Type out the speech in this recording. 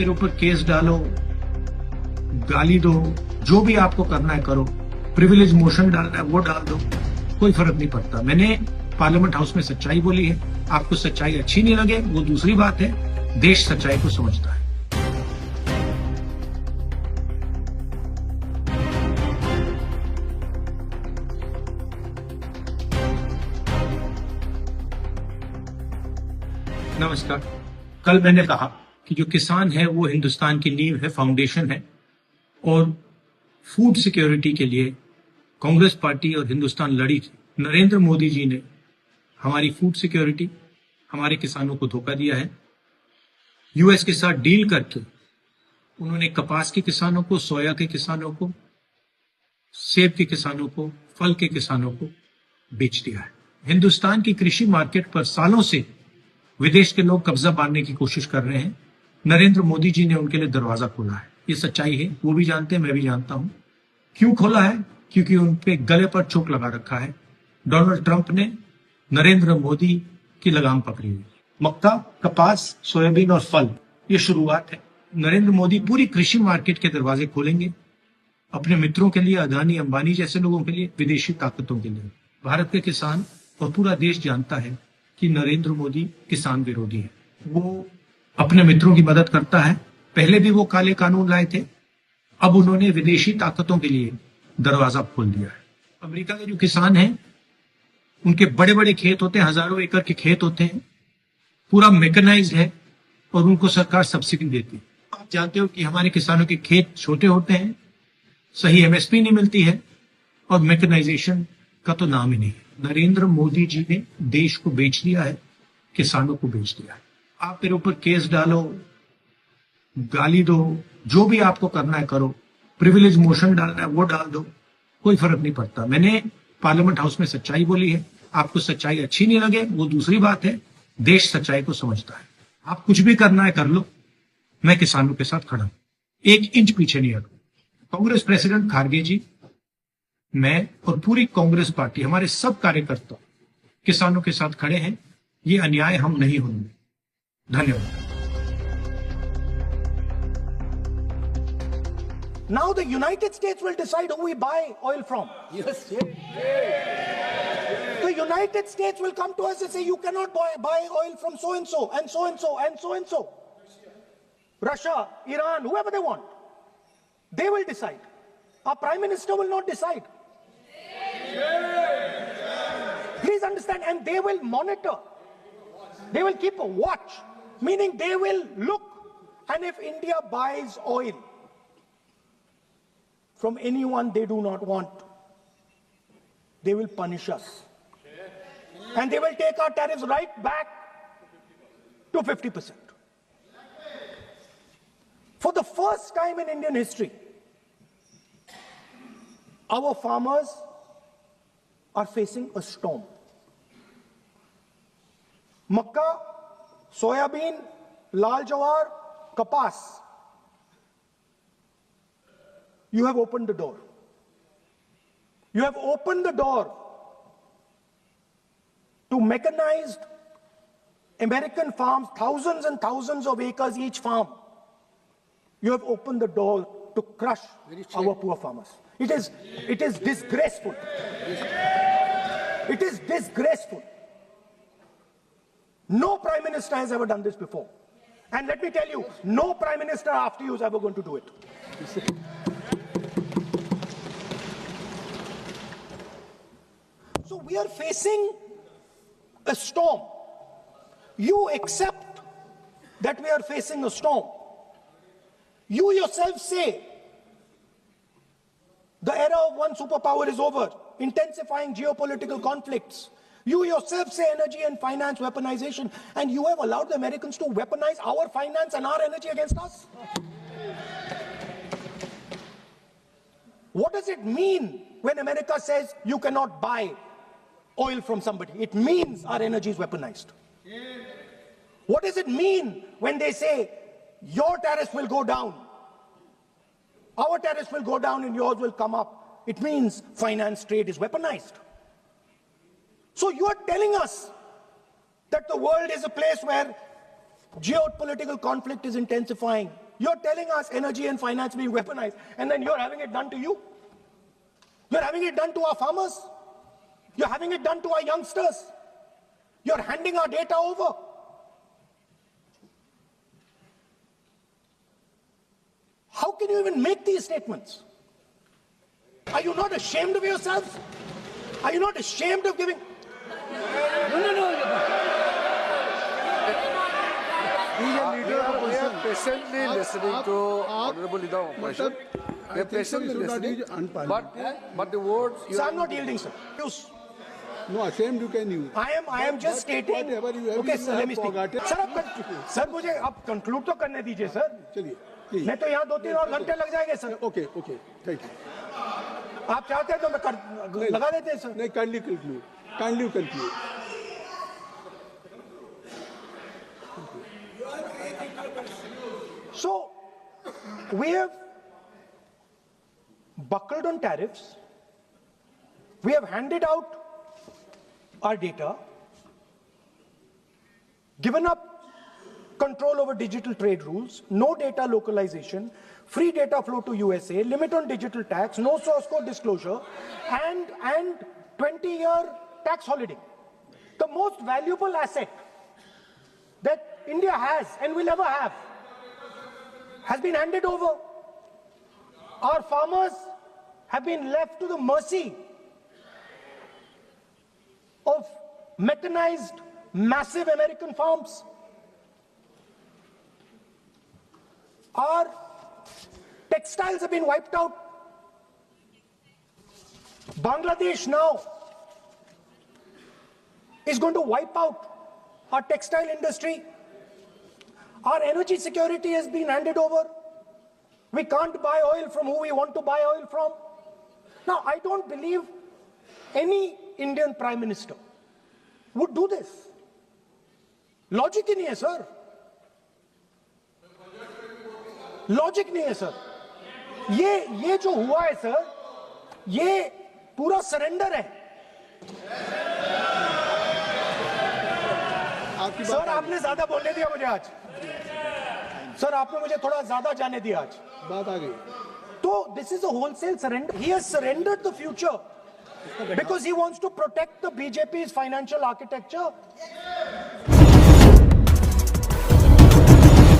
मेरे ऊपर केस डालो, गाली दो, जो भी आपको करना है करो, प्रिविलेज मोशन डालना है वो डाल दो, कोई फर्क नहीं पड़ता। मैंने पार्लियामेंट हाउस में सच्चाई बोली है। आपको सच्चाई अच्छी नहीं लगे वो दूसरी बात है, देश सच्चाई को समझता है। नमस्कार। कल मैंने कहा कि जो किसान है वो हिंदुस्तान की नींव है, फाउंडेशन है, और फूड सिक्योरिटी के लिए कांग्रेस पार्टी और हिंदुस्तान लड़ी थी। नरेंद्र मोदी जी ने हमारी फूड सिक्योरिटी, हमारे किसानों को धोखा दिया है। यूएस के साथ डील करके उन्होंने कपास के किसानों को, सोया के किसानों को, सेब के किसानों को, फल के किसानों को बेच दिया है। हिंदुस्तान की कृषि मार्केट पर सालों से विदेश के लोग कब्जा पाने की कोशिश कर रहे हैं। नरेंद्र मोदी जी ने उनके लिए दरवाजा खोला है। ये सच्चाई है, वो भी जानते हैं, मैं भी जानता हूं। क्यों खोला है? क्योंकि उन पे गले पर चोट लगा रखा है। डोनाल्ड ट्रंप ने नरेंद्र मोदी की लगाम पकड़ी हुई। मक्का, कपास, सोयाबीन और फल, ये शुरुआत है। नरेंद्र मोदी पूरी कृषि मार्केट के दरवाजे खोलेंगे अपने मित्रों के लिए, अदानी अंबानी जैसे लोगों के लिए, विदेशी ताकतों के लिए। भारत के किसान और पूरा देश जानता है कि नरेंद्र मोदी किसान विरोधी है। वो अपने मित्रों की मदद करता है। पहले भी वो काले कानून लाए थे, अब उन्होंने विदेशी ताकतों के लिए दरवाजा खोल दिया है। अमेरिका के जो किसान हैं, उनके बड़े बड़े खेत होते हैं, हजारों एकड़ के खेत होते हैं, पूरा मैकेनाइज्ड है और उनको सरकार सब्सिडी देती है। आप जानते हो कि हमारे किसानों के खेत छोटे होते हैं, सही एमएसपी नहीं मिलती है और मैकेनाइजेशन का तो नाम ही नहीं है। नरेंद्र मोदी जी ने देश को बेच दिया है, किसानों को बेच दिया है। आप मेरे ऊपर केस डालो, गाली दो, जो भी आपको करना है करो, प्रिविलेज मोशन डालना है वो डाल दो, कोई फर्क नहीं पड़ता। मैंने पार्लियामेंट हाउस में सच्चाई बोली है। आपको सच्चाई अच्छी नहीं लगे वो दूसरी बात है, देश सच्चाई को समझता है। आप कुछ भी करना है कर लो, मैं किसानों के साथ खड़ा हूं, 1 इंच पीछे नहीं हटूं। कांग्रेस प्रेसिडेंट खारगे जी, मैं और पूरी कांग्रेस पार्टी, हमारे सब कार्यकर्ता किसानों के साथ खड़े हैं। ये अन्याय हम नहीं होने। धन्यवाद। Now the United States will decide who we buy oil from. Yes. The United States will come to us and say, you cannot buy oil from so and so and so and so and so and so. Russia, Iran, whoever they want. They will decide. Our Prime Minister will not decide. Please understand, and they will monitor. They will keep a watch, meaning they will look, and if India buys oil from anyone they do not want, they will punish us. And they will take our tariffs right back to 50%. For the first time in Indian history, our farmers are facing a storm. Makka, soyabeen, lal jawar, kapas. You have opened the door. You have opened the door to mechanized American farms, thousands and thousands of acres each farm. You have opened the door to crush our poor farmers. It is disgraceful. It is disgraceful. No Prime Minister has ever done this before. And let me tell you, no Prime Minister after you is ever going to do it. So we are facing a storm. You accept that we are facing a storm. You yourself say the era of one superpower is over, intensifying geopolitical conflicts. You yourself say energy and finance weaponization, and you have allowed the Americans to weaponize our finance and our energy against us. What does it mean when America says you cannot buy oil from somebody? It means our energy is weaponized. What does it mean when they say your tariffs will go down, our tariffs will go down and yours will come up? It means finance trade is weaponized. So you are telling us that the world is a place where geopolitical conflict is intensifying. You're telling us energy and finance being weaponized, and then you're having it done to you. You're having it done to our farmers. You're having it done to our youngsters. You're handing our data over. How can you even make these statements? Are you not ashamed of yourselves? Are you not ashamed of giving? We are patiently listening to Honorable Leader of Opposition. We are patiently listening, but the words... So I'm not yielding, sir. No, ashamed you can use. I am just stating. Whatever you have, Okay, you sir, let me speak. forgotten. Sir मुझे अब conclude तो करने दीजिए sir. चलिए, please. मैं तो यहाँ 2-3 और घंटे लग जाएंगे sir. Okay, okay, thank you. आप चाहते हैं तो मैं लगा देते हैं सर. नहीं, kindly conclude. Kindly conclude. So, we have buckled on tariffs. We have handed out our data, given up control over digital trade rules, no data localization, free data flow to USA, limit on digital tax, no source code disclosure, and 20-year tax holiday. The most valuable asset that India has and will ever have has been handed over. Our farmers have been left to the mercy of mechanized, massive American farms. Our textiles have been wiped out. Bangladesh now is going to wipe out our textile industry. Our energy security has been handed over. We can't buy oil from who we want to buy oil from. Now, I don't believe any Indian Prime Minister would do this. Logic ही नहीं है sir. Logic नहीं है sir. ये जो हुआ है sir, ये पूरा सरेंडर है. सर आपने ज्यादा बोलने दिया मुझे आज. सर आपने मुझे थोड़ा ज्यादा जाने दिया आज. बात आ गई. तो this is a wholesale surrender. He has surrendered the future because he wants to protect the BJP's financial architecture.